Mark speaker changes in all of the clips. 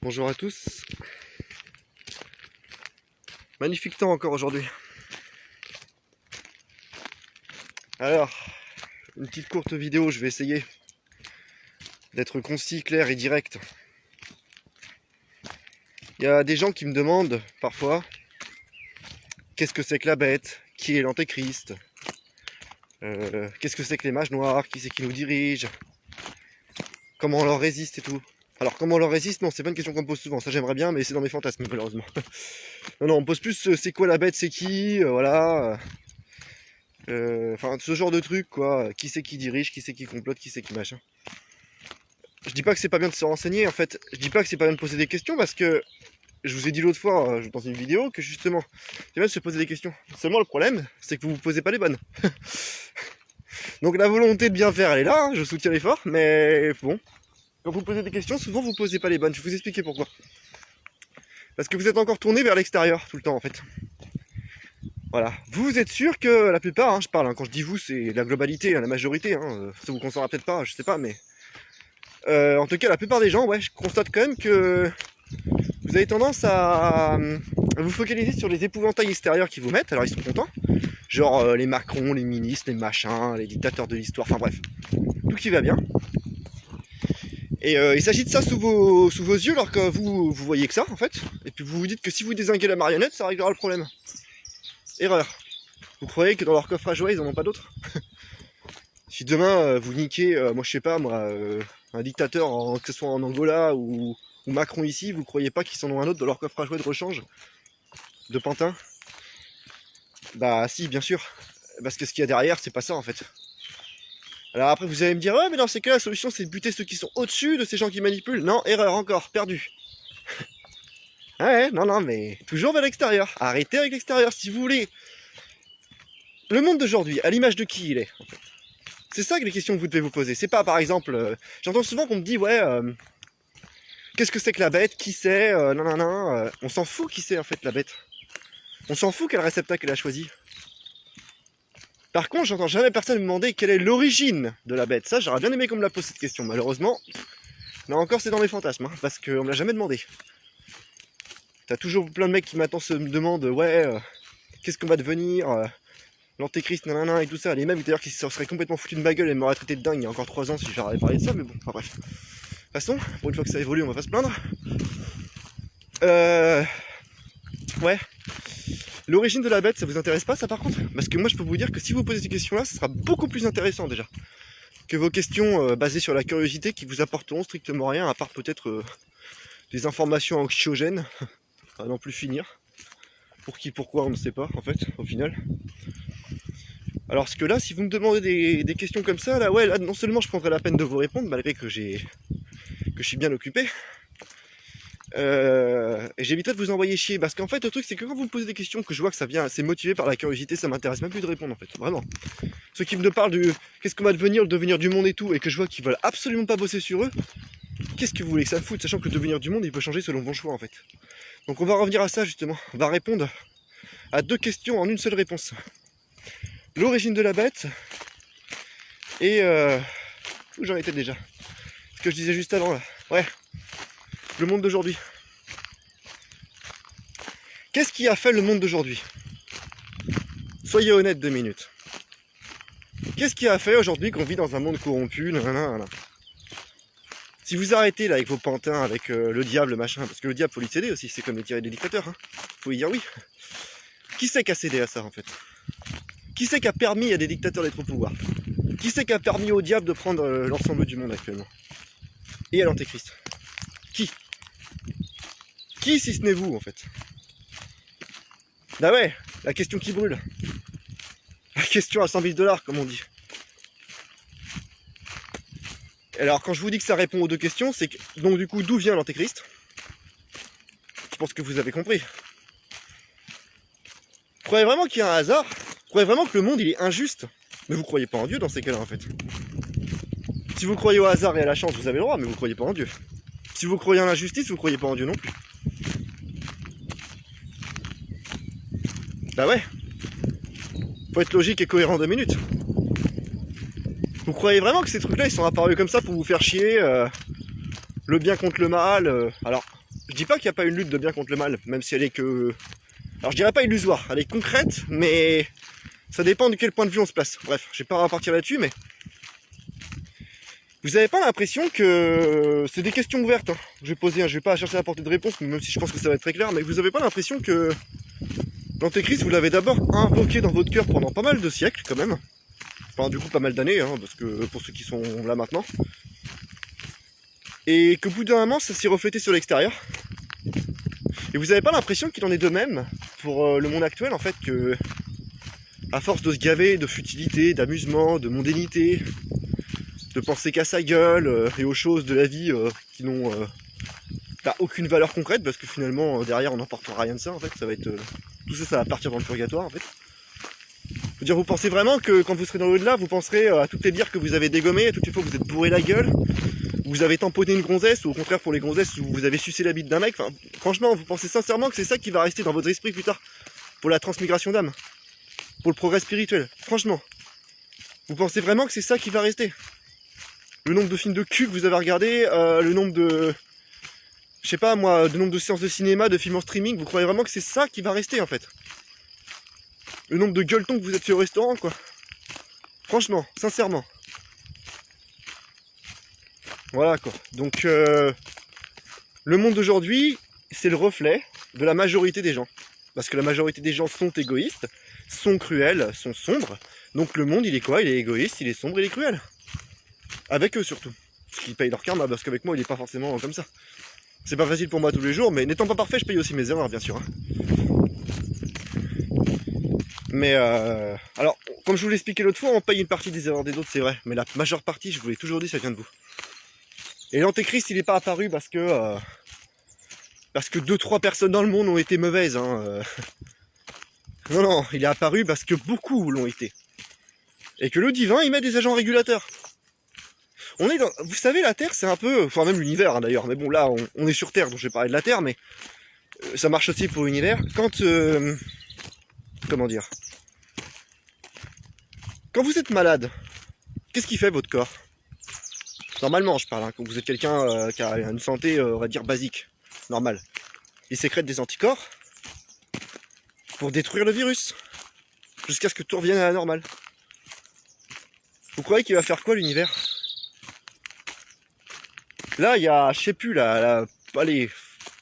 Speaker 1: Bonjour à tous. Magnifique temps encore aujourd'hui. Alors, une petite courte vidéo, je vais essayer d'être concis, clair et direct. Il y a des gens qui me demandent parfois qu'est-ce que c'est que la bête, qui est l'antéchrist, qu'est-ce que c'est que les mages noirs, qui c'est qui nous dirige, comment on leur résiste et tout. Alors comment on leur résiste, non, c'est pas une question qu'on me pose souvent, ça j'aimerais bien, mais c'est dans mes fantasmes malheureusement. Non, on me pose plus c'est quoi la bête, c'est qui, voilà. Enfin, ce genre de truc, quoi. Qui c'est qui dirige, qui c'est qui complote, qui c'est qui machin. Je dis pas que c'est pas bien de se renseigner, en fait. Je dis pas que c'est pas bien de poser des questions, parce que je vous ai dit l'autre fois dans une vidéo que justement, c'est bien de se poser des questions. Seulement le problème, c'est que vous vous posez pas les bonnes. Donc la volonté de bien faire, elle est là, hein, je soutiens l'effort, mais bon. Quand vous posez des questions, souvent vous posez pas les bonnes. Je vais vous expliquer pourquoi. Parce que vous êtes encore tourné vers l'extérieur tout le temps, en fait. Voilà. Vous êtes sûr que la plupart, hein, je parle, hein, quand je dis vous, c'est la globalité, hein, la majorité, hein, ça vous concernera peut-être pas, je sais pas, mais... en tout cas, la plupart des gens, ouais, je constate quand même que vous avez tendance à vous focaliser sur les épouvantails extérieurs qu'ils vous mettent, alors ils sont contents, genre les Macron, les ministres, les machins, les dictateurs de l'histoire, enfin bref, tout qui va bien. Et il s'agit de ça sous vos yeux, alors que vous voyez que ça, en fait, et puis vous vous dites que si vous dézinguez la marionnette, ça réglera le problème. Erreur. Vous croyez que dans leur coffre à jouets, ils en ont pas d'autres? Si demain, vous niquez, moi je sais pas, moi, un dictateur, que ce soit en Angola ou Macron ici, vous croyez pas qu'ils en ont un autre dans leur coffre à jouets de rechange? De Pantin? Bah si, bien sûr. Parce que ce qu'il y a derrière, c'est pas ça, en fait. Alors après, vous allez me dire, ouais, mais dans ces cas, la solution, c'est de buter ceux qui sont au-dessus de ces gens qui manipulent. Non, erreur encore, perdu. Ouais, non, mais toujours vers l'extérieur. Arrêtez avec l'extérieur, si vous voulez. Le monde d'aujourd'hui, à l'image de qui il est, en fait. C'est ça que les questions que vous devez vous poser. C'est pas, par exemple, j'entends souvent qu'on me dit, ouais, qu'est-ce que c'est que la bête? Qui c'est? On s'en fout qui c'est, en fait, la bête. On s'en fout quel réceptacle elle a choisi. Par contre, j'entends jamais personne me demander quelle est l'origine de la bête. Ça, j'aurais bien aimé qu'on me la pose cette question. Malheureusement, là encore, c'est dans mes fantasmes, hein, parce qu'on me l'a jamais demandé. T'as toujours plein de mecs qui maintenant me demandent, ouais, qu'est-ce qu'on va devenir, l'antéchrist, nanana, et tout ça. Les mêmes d'ailleurs qui se seraient complètement foutus de ma gueule et m'auraient traité de dingue il y a encore 3 ans si j'avais parlé de ça, mais bon, enfin bref. Passons, pour une fois que ça évolue, on va pas se plaindre. Ouais. L'origine de la bête, ça vous intéresse pas ça par contre? Parce que moi je peux vous dire que si vous posez ces questions-là, ça sera beaucoup plus intéressant déjà. Que vos questions basées sur la curiosité qui vous apporteront strictement rien, à part peut-être des informations anxiogènes, à n'en plus finir. Pour qui, pourquoi, on ne sait pas en fait, au final. Alors parce que là, si vous me demandez des questions comme ça, là ouais, là non seulement je prendrai la peine de vous répondre, malgré que je suis bien occupé, et j'éviterai de vous envoyer chier, parce qu'en fait le truc c'est que quand vous me posez des questions que je vois que ça vient, c'est motivé par la curiosité, ça m'intéresse même plus de répondre en fait, vraiment. Ceux qui me parlent du qu'est-ce qu'on va devenir, le devenir du monde et tout, et que je vois qu'ils veulent absolument pas bosser sur eux, qu'est-ce que vous voulez que ça me foute, sachant que le devenir du monde il peut changer selon vos choix en fait. Donc on va revenir à ça justement, on va répondre à 2 questions en une seule réponse. L'origine de la bête, et où j'en étais déjà? Ce que je disais juste avant là, ouais. Le monde d'aujourd'hui. Qu'est-ce qui a fait le monde d'aujourd'hui? Soyez honnête 2 minutes. Qu'est-ce qui a fait aujourd'hui qu'on vit dans un monde corrompu? Nanana. Si vous arrêtez là avec vos pantins, avec le diable, machin, parce que le diable faut lui céder aussi, c'est comme les tirer des dictateurs, hein. Faut y dire oui. Qui c'est qui a cédé à ça en fait? Qui c'est qui a permis à des dictateurs d'être au pouvoir? Qui c'est qui a permis au diable de prendre l'ensemble du monde actuellement? Et à l'antéchrist? Qui si ce n'est vous en fait? Bah ouais, la question qui brûle. La question à 100 000 $ comme on dit. Alors quand je vous dis que ça répond aux 2 questions, c'est que donc du coup d'où vient l'antéchrist? Je pense que vous avez compris. Vous croyez vraiment qu'il y a un hasard? Vous croyez vraiment que le monde il est injuste? Mais vous croyez pas en Dieu dans ces cas-là en fait. Si vous croyez au hasard et à la chance, vous avez le droit, mais vous croyez pas en Dieu. Si vous croyez en l'injustice, vous croyez pas en Dieu non plus. Bah ouais. Faut être logique et cohérent 2 minutes. Vous croyez vraiment que ces trucs-là, ils sont apparus comme ça pour vous faire chier, le bien contre le mal? Alors, Je dis pas qu'il n'y a pas une lutte de bien contre le mal, même si elle est que... Alors je dirais pas illusoire, elle est concrète, mais ça dépend de quel point de vue on se place. Bref, je vais pas repartir là-dessus, mais... Vous avez pas l'impression que... C'est des questions ouvertes, hein. Je vais poser, je vais pas chercher à apporter de réponse, même si je pense que ça va être très clair, mais vous avez pas l'impression que... L'Antéchrist, vous l'avez d'abord invoqué dans votre cœur pendant pas mal de siècles, quand même. Enfin, du coup, pas mal d'années, hein, parce que pour ceux qui sont là maintenant. Et qu'au bout d'un moment, ça s'est reflété sur l'extérieur. Et vous avez pas l'impression qu'il en est de même pour le monde actuel, en fait, que... À force de se gaver de futilité, d'amusement, de mondánité, de penser qu'à sa gueule et aux choses de la vie qui n'ont aucune valeur concrète, parce que finalement, derrière, on n'en portera rien de ça, en fait. Ça va être... tout ça, ça va partir dans le purgatoire, en fait. Je veux dire, vous pensez vraiment que quand vous serez dans l'au-delà, vous penserez à toutes les bières que vous avez dégommées, à toutes les fois que vous êtes bourré la gueule, vous avez tamponné une gonzesse, ou au contraire pour les gonzesses, où vous avez sucé la bite d'un mec. Enfin, franchement, vous pensez sincèrement que c'est ça qui va rester dans votre esprit plus tard, pour la transmigration d'âme, pour le progrès spirituel. Franchement, vous pensez vraiment que c'est ça qui va rester? Le nombre de films de cul que vous avez regardé, le nombre de... Je sais pas moi, le nombre de séances de cinéma, de films en streaming, vous croyez vraiment que c'est ça qui va rester en fait? Le nombre de gueuletons que vous êtes fait au restaurant, quoi. Franchement, sincèrement. Voilà, quoi. Donc, le monde d'aujourd'hui, c'est le reflet de la majorité des gens. Parce que la majorité des gens sont égoïstes, sont cruels, sont sombres. Donc le monde, il est quoi? Il est égoïste, il est sombre, il est cruel. Avec eux, surtout. Parce qu'ils payent leur karma, parce qu'avec moi, il est pas forcément comme ça. C'est pas facile pour moi tous les jours, mais n'étant pas parfait, je paye aussi mes erreurs, bien sûr. Hein. Mais alors, comme je vous l'expliquais l'autre fois, on paye une partie des erreurs des autres, c'est vrai. Mais la majeure partie, je vous l'ai toujours dit, ça vient de vous. Et l'Antéchrist, il n'est pas apparu parce que 2-3 personnes dans le monde ont été mauvaises. Hein. Non, non, il est apparu parce que beaucoup l'ont été. Et que le divin, il met des agents régulateurs. On est dans... Vous savez, la Terre, c'est un peu... Enfin, même l'univers, hein, d'ailleurs. Mais bon, là, on est sur Terre, donc je vais parler de la Terre, mais... ça marche aussi pour l'univers. Quand... comment dire? Quand vous êtes malade, qu'est-ce qui fait votre corps? Normalement, je parle, hein, quand vous êtes quelqu'un qui a une santé, on va dire, basique, normale. Il sécrète des anticorps pour détruire le virus, jusqu'à ce que tout revienne à la normale. Vous croyez qu'il va faire quoi, l'univers? Là, il y a, je sais plus, allez,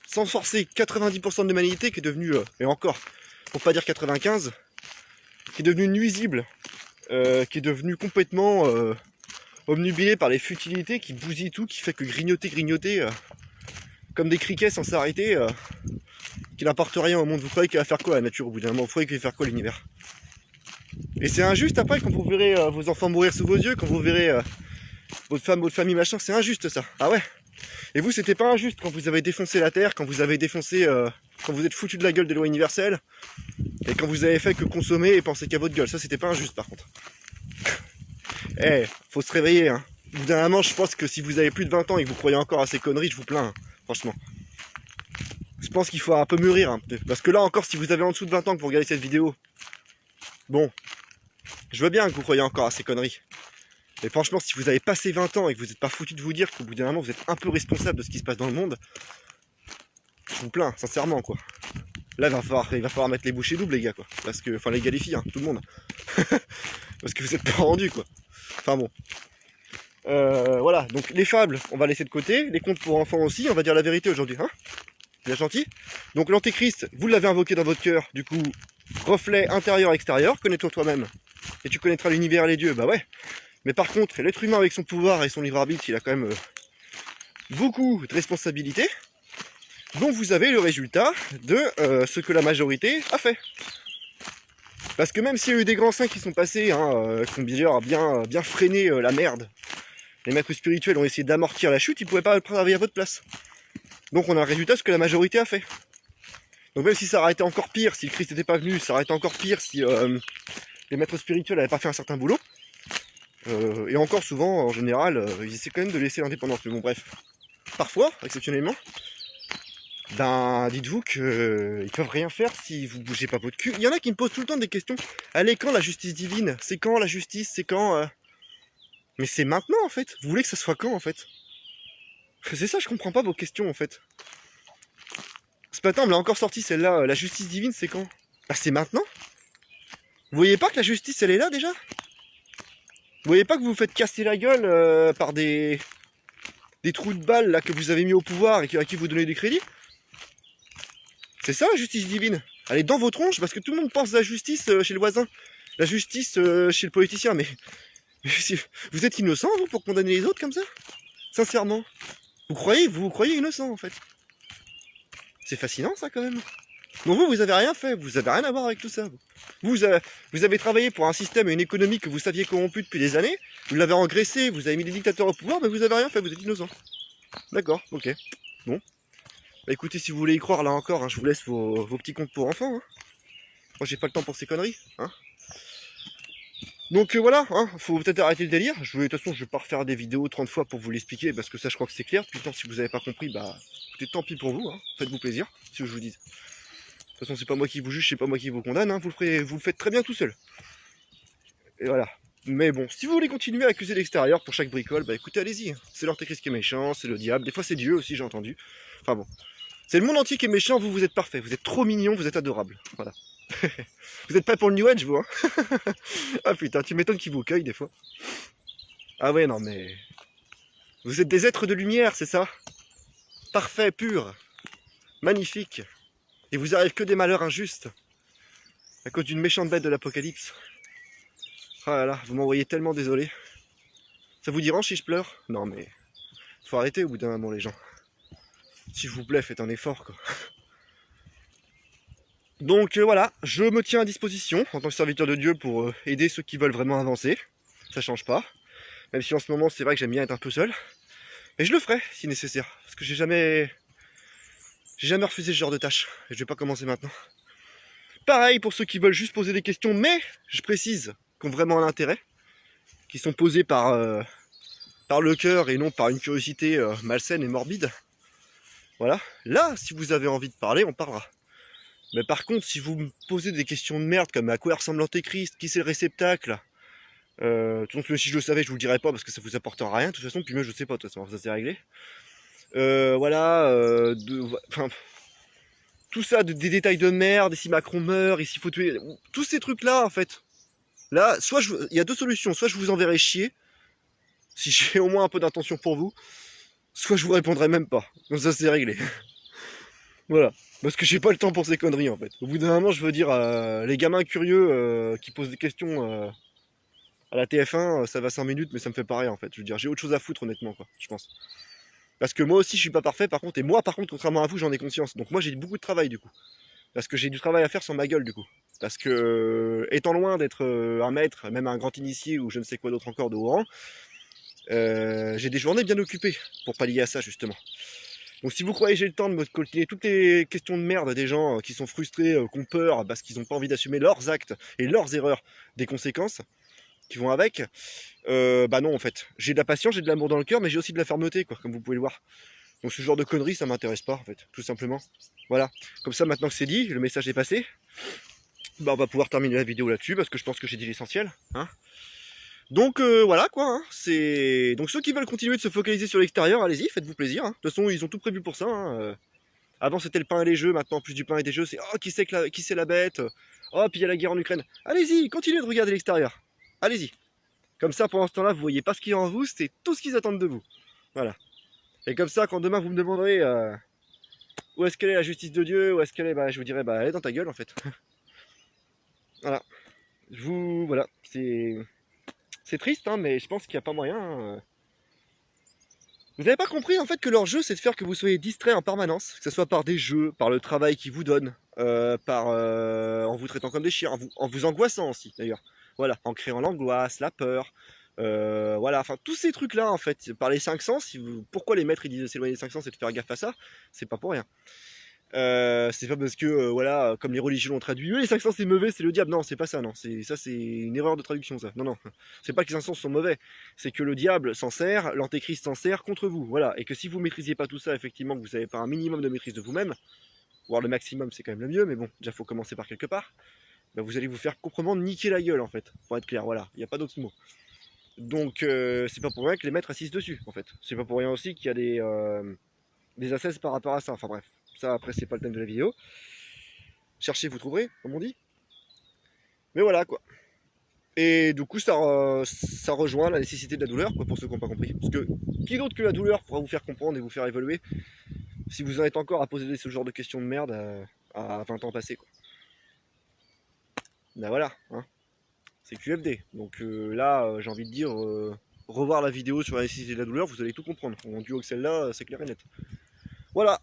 Speaker 1: sans forcer, 90% de l'humanité qui est devenue, et encore, pour pas dire 95, qui est devenue nuisible, qui est devenue complètement obnubilée par les futilités, qui bousille tout, qui fait que grignoter, comme des criquets sans s'arrêter, qui n'apporte rien au monde. Vous croyez qu'il va faire quoi la nature au bout d'un moment? Vous croyez qu'il va faire quoi l'univers? Et c'est injuste après, quand vous verrez vos enfants mourir sous vos yeux, quand vous verrez votre femme, votre famille, machin, c'est injuste ça. Ah ouais? Et vous, c'était pas injuste quand vous avez défoncé la Terre, quand vous avez défoncé, quand vous êtes foutu de la gueule des lois universelles, et quand vous avez fait que consommer et penser qu'à votre gueule. Ça, c'était pas injuste par contre. Eh, faut se réveiller, hein. Au bout d'un moment, je pense que si vous avez plus de 20 ans et que vous croyez encore à ces conneries, je vous plains, hein, franchement. Je pense qu'il faut un peu mûrir, hein, parce que là encore, si vous avez en dessous de 20 ans que vous regardez cette vidéo, bon, je veux bien que vous croyez encore à ces conneries. Mais franchement, si vous avez passé 20 ans et que vous n'êtes pas foutu de vous dire qu'au bout d'un moment, vous êtes un peu responsable de ce qui se passe dans le monde, je vous plains, sincèrement, quoi. Là, il va falloir mettre les bouchées doubles, les gars, quoi. Parce que, enfin, les gars, les filles, hein, tout le monde. Parce que vous êtes pas rendus, quoi. Enfin bon. Voilà, donc les fables, on va laisser de côté. Les contes pour enfants aussi, on va dire la vérité aujourd'hui, hein. Bien gentil. Donc l'Antéchrist, vous l'avez invoqué dans votre cœur, du coup, reflet intérieur-extérieur, connais-toi toi-même. Et tu connaîtras l'univers et les dieux, bah ouais. Mais par contre, l'être humain avec son pouvoir et son libre arbitre, il a quand même beaucoup de responsabilités, dont vous avez le résultat de ce que la majorité a fait. Parce que même s'il y a eu des grands saints qui sont passés, hein, qui ont bien freiné la merde, les maîtres spirituels ont essayé d'amortir la chute, ils ne pouvaient pas travailler à votre place. Donc on a le résultat de ce que la majorité a fait. Donc même si ça aurait été encore pire, si le Christ n'était pas venu, ça aurait été encore pire si les maîtres spirituels n'avaient pas fait un certain boulot. Et encore souvent, en général, ils essaient quand même de laisser l'indépendance. Mais bon, bref. Parfois, exceptionnellement, ben, dites-vous qu'ils peuvent rien faire si vous bougez pas votre cul. Il y en a qui me posent tout le temps des questions. Allez, quand la justice divine? C'est quand la justice? C'est quand Mais c'est maintenant, en fait. Vous voulez que ça soit quand, en fait? C'est ça, je comprends pas vos questions, en fait. Ce matin, on me l'a encore sorti celle-là. La justice divine, c'est quand? Ah, c'est maintenant? Vous voyez pas que la justice, elle est là déjà? Vous voyez pas que vous vous faites casser la gueule par des trous de balles là que vous avez mis au pouvoir et à qui vous donnez des crédits? C'est ça la justice divine. Elle est dans vos tronches parce que tout le monde pense à la justice chez le voisin. La justice chez le politicien. Mais vous êtes innocent, vous, pour condamner les autres comme ça? Sincèrement. Vous vous croyez innocent, en fait. C'est fascinant, ça, quand même. Donc vous avez rien fait. Vous avez rien à voir avec tout ça. Vous avez travaillé pour un système et une économie que vous saviez corrompu depuis des années. Vous l'avez engraissé, vous avez mis des dictateurs au pouvoir, mais vous avez rien fait. Vous êtes innocent. D'accord, ok. Bon. Bah écoutez, si vous voulez y croire, là encore, hein, je vous laisse vos petits contes pour enfants. Hein. Moi, j'ai pas le temps pour ces conneries. Hein. Donc voilà, hein, faut peut-être arrêter le délire. De toute façon, je vais pas refaire des vidéos 30 fois pour vous l'expliquer, parce que ça, je crois que c'est clair. Putain, si vous avez pas compris, bah, écoutez, tant pis pour vous. Hein. Faites-vous plaisir, si je vous dis. De toute façon, c'est pas moi qui vous juge, c'est pas moi qui vous condamne. Hein. Vous le faites très bien tout seul. Et voilà. Mais bon, si vous voulez continuer à accuser l'extérieur pour chaque bricole, bah écoutez, allez-y. C'est l'antéchrist qui est méchant, c'est le diable. Des fois, c'est Dieu aussi, j'ai entendu. Enfin bon. C'est le monde entier qui est méchant, vous êtes parfait. Vous êtes trop mignon, vous êtes adorable. Voilà. Vous êtes prêts pour le New Age, vous, hein? Ah putain, tu m'étonnes qu'ils vous cueillent des fois. Ah ouais, non mais... Vous êtes des êtres de lumière, c'est ça? Parfait, pur, magnifique. Et vous arrive que des malheurs injustes. À cause d'une méchante bête de l'apocalypse. Ah là là, vous m'envoyez tellement désolé. Ça vous dérange si je pleure? Non mais... Faut arrêter au bout d'un moment, les gens. S'il vous plaît, faites un effort, quoi. Donc voilà, je me tiens à disposition en tant que serviteur de Dieu pour aider ceux qui veulent vraiment avancer. Ça change pas. Même si en ce moment c'est vrai que j'aime bien être un peu seul. Mais je le ferai si nécessaire. Parce que j'ai jamais refusé ce genre de tâche. Et je vais pas commencer maintenant. Pareil pour ceux qui veulent juste poser des questions, mais je précise, qui ont vraiment un intérêt. Qui sont posées par le cœur et non par une curiosité malsaine et morbide. Voilà. Là, si vous avez envie de parler, on parlera. Mais par contre, si vous me posez des questions de merde comme à quoi ressemble l'antéchrist, qui c'est le réceptacle, de toute façon, si je le savais, je vous le dirais pas parce que ça vous apportera rien. De toute façon, puis moi je sais pas, de toute façon, ça c'est réglé. Voilà, enfin, tout ça, des détails de merde, et si Macron meurt, et s'il faut tuer, tous ces trucs-là, en fait. Là, soit il y a deux solutions, soit je vous enverrai chier, si j'ai au moins un peu d'intention pour vous, soit je vous répondrai même pas. Donc ça c'est réglé. Voilà. Parce que j'ai pas le temps pour ces conneries en fait. Au bout d'un moment, je veux dire, les gamins curieux qui posent des questions à la TF1, ça va 5 minutes, mais ça me fait pareil en fait. Je veux dire, j'ai autre chose à foutre honnêtement, quoi, je pense. Parce que moi aussi, je suis pas parfait par contre, et moi par contre, contrairement à vous, j'en ai conscience. Donc moi, j'ai beaucoup de travail du coup. Parce que j'ai du travail à faire sur ma gueule du coup. Parce que, étant loin d'être un maître, même un grand initié ou je ne sais quoi d'autre encore de haut rang, j'ai des journées bien occupées pour pallier à ça justement. Donc si vous croyez que j'ai le temps de me coltiner toutes les questions de merde des gens qui sont frustrés, qui ont peur parce qu'ils n'ont pas envie d'assumer leurs actes et leurs erreurs, des conséquences qui vont avec, bah non en fait. J'ai de la patience, j'ai de l'amour dans le cœur, mais j'ai aussi de la fermeté, quoi, comme vous pouvez le voir. Donc ce genre de conneries, ça m'intéresse pas en fait, tout simplement. Voilà. Comme ça, maintenant que c'est dit, le message est passé, bah on va pouvoir terminer la vidéo là-dessus parce que je pense que j'ai dit l'essentiel. Hein. Donc voilà quoi, hein. C'est. Donc ceux qui veulent continuer de se focaliser sur l'extérieur, allez-y, faites-vous plaisir. Hein. De toute façon, ils ont tout prévu pour ça. Hein. Avant c'était le pain et les jeux, maintenant plus du pain et des jeux, c'est oh qui c'est la bête. Oh puis il y a la guerre en Ukraine. Allez-y, continuez de regarder l'extérieur. Allez-y. Comme ça pendant ce temps-là, vous voyez pas ce qu'il y a en vous, c'est tout ce qu'ils attendent de vous. Voilà. Et comme ça, quand demain vous me demanderez où est-ce qu'elle est la justice de Dieu, où est-ce qu'elle est, bah je vous dirai bah elle est dans ta gueule en fait. Voilà. Voilà, c'est triste, hein, mais je pense qu'il n'y a pas moyen. Vous n'avez pas compris en fait que leur jeu c'est de faire que vous soyez distrait en permanence, que ce soit par des jeux, par le travail qu'ils vous donnent, en vous traitant comme des chiens, en vous angoissant aussi d'ailleurs. Voilà, en créant l'angoisse, la peur, voilà, enfin tous ces trucs là en fait, par les 5 sens, pourquoi les maîtres ils disent de s'éloigner des 5 sens et de faire gaffe à ça, c'est pas pour rien. C'est pas parce que voilà, comme les religions l'ont traduit, les 5 sens c'est mauvais, c'est le diable. Non, c'est pas ça, non. C'est une erreur de traduction, ça. Non, non. C'est pas que les 5 sens sont mauvais, c'est que le diable s'en sert, l'antéchrist s'en sert contre vous. Voilà. Et que si vous maîtrisiez pas tout ça, effectivement, que vous n'avez pas un minimum de maîtrise de vous-même, voire le maximum, c'est quand même le mieux, mais bon, déjà faut commencer par quelque part. Ben, vous allez vous faire proprement niquer la gueule en fait, pour être clair. Voilà, il n'y a pas d'autre mot. Donc c'est pas pour rien que les maîtres assistent dessus, en fait. C'est pas pour rien aussi qu'il y a des ascèses par rapport à ça. Enfin bref. Ça, après, c'est pas le thème de la vidéo. Cherchez, vous trouverez, comme on dit. Mais voilà, quoi. Et du coup, ça rejoint la nécessité de la douleur, quoi, pour ceux qui n'ont pas compris. Parce que qui d'autre que la douleur pourra vous faire comprendre et vous faire évoluer si vous en êtes encore à poser ce genre de questions de merde à 20 ans passés, quoi. Ben voilà, hein. C'est QFD. Donc là, j'ai envie de dire, revoir la vidéo sur la nécessité de la douleur, vous allez tout comprendre. En duo que celle-là, c'est clair et net. Voilà.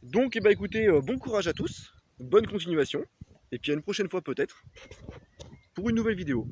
Speaker 1: Donc, eh ben, écoutez, bon courage à tous, bonne continuation, et puis à une prochaine fois peut-être, pour une nouvelle vidéo.